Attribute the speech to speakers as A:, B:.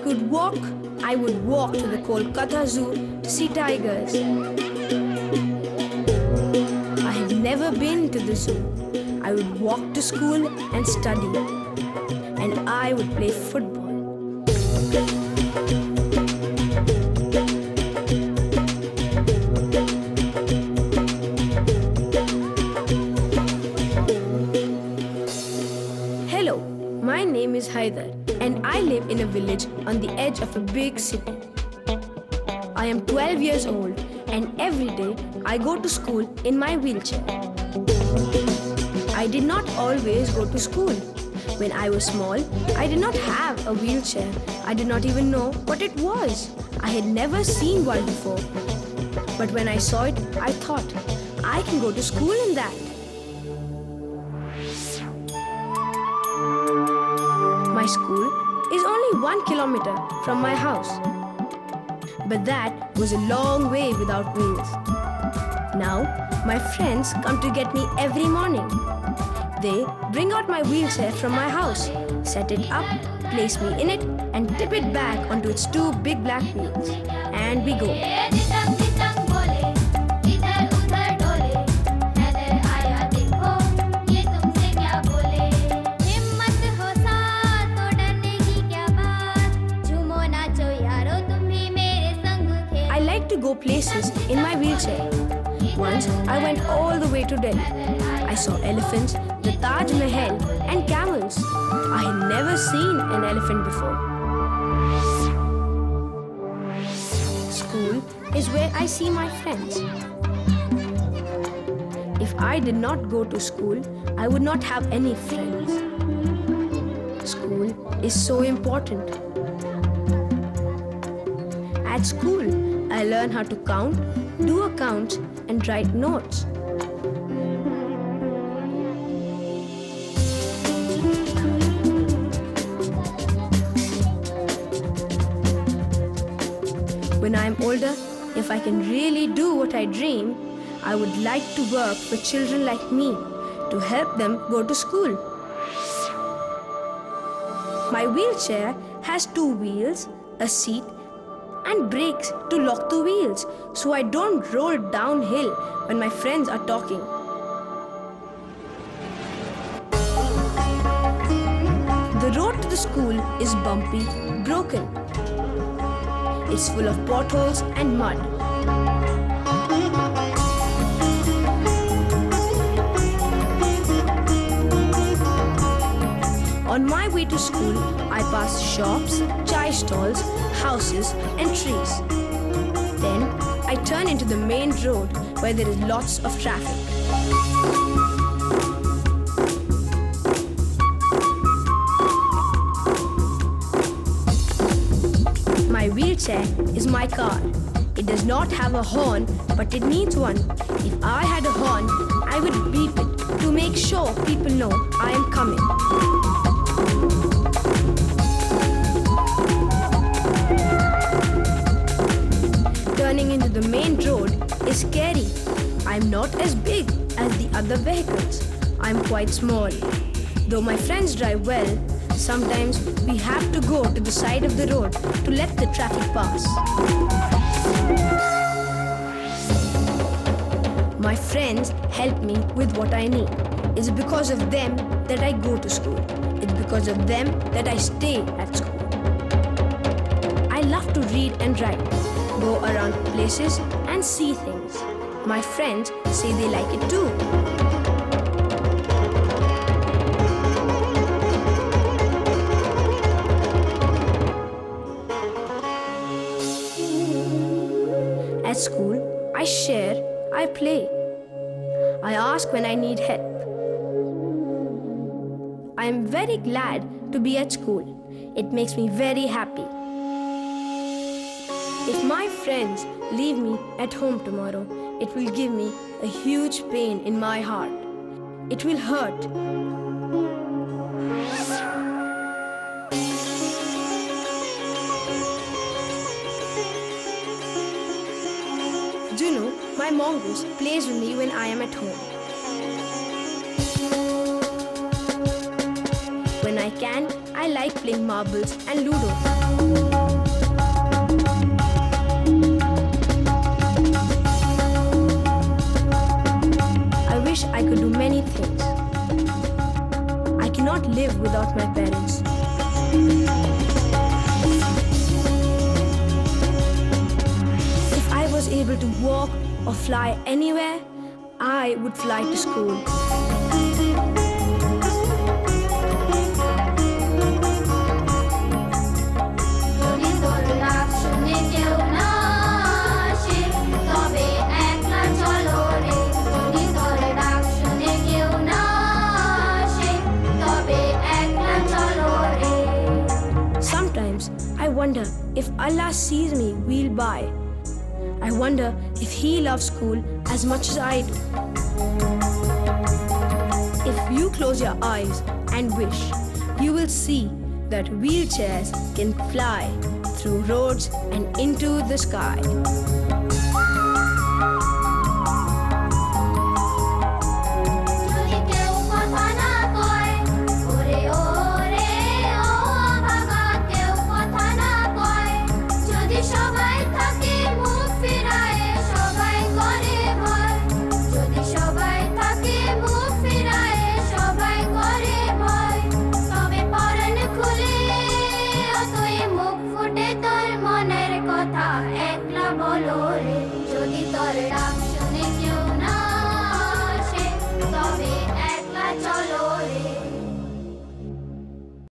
A: could walk, I would walk to the Kolkata Zoo to see tigers. I have never been to the zoo. I would walk to school and study, and I would play football. Hello, my name is Haidar, and I live in a village on the edge of a big city. I am 12 years old, and every day I go to school in my wheelchair. I did not always go to school. When I was small, I did not have a wheelchair. I did not even know what it was. I had never seen one before. But when I saw it, I thought, I can go to school in that. My school is only 1 kilometer from my house. But that was a long way without wheels. Now, my friends come to get me every morning. They bring out my wheelchair from my house, set it up, place me in it, and tip it back onto its two big black wheels. And we go. I like to go places in my wheelchair. Once I went all the way to Delhi. I saw elephants, the Taj Mahal, and camels. I had never seen an elephant before. School is where I see my friends. If I did not go to school, I would not have any friends. School is so important. At school, I learn how to count, do accounts, and write notes. When I am older, if I can really do what I dream, I would like to work for children like me to help them go to school. My wheelchair has 2 wheels, a seat, and brakes to lock the wheels so I don't roll downhill when my friends are talking. The road to the school is bumpy, broken. It's full of potholes and mud. On my way to school, I pass shops, chai stalls, houses, and trees. Then I turn into the main road where there is lots of traffic. My wheelchair is my car. It does not have a horn, but it needs one. If I had a horn, I would beep it to make sure people know I am coming. Turning into the main road is scary. I'm not as big as the other vehicles. I'm quite small. Though my friends drive well, sometimes we have to go to the side of the road to let the traffic pass. My friends help me with what I need. It's because of them that I go to school. It's because of them that I stay at school. I love to read and write, go around places and see things. My friends say they like it too. At school, I share, I play. I ask when I need help. I am very glad to be at school. It makes me very happy. If my friends leave me at home tomorrow, it will give me a huge pain in my heart. It will hurt. Juno, my mongoose, plays with me when I am at home. When I can, I like playing marbles and Ludo. live without my parents. If I was able to walk or fly anywhere, I would fly to school. Sometimes I wonder if Allah sees me wheel by. I wonder if He loves school as much as I do. If you close your eyes and wish, you will see that wheelchairs can fly through roads and into the sky.
B: একলা বলো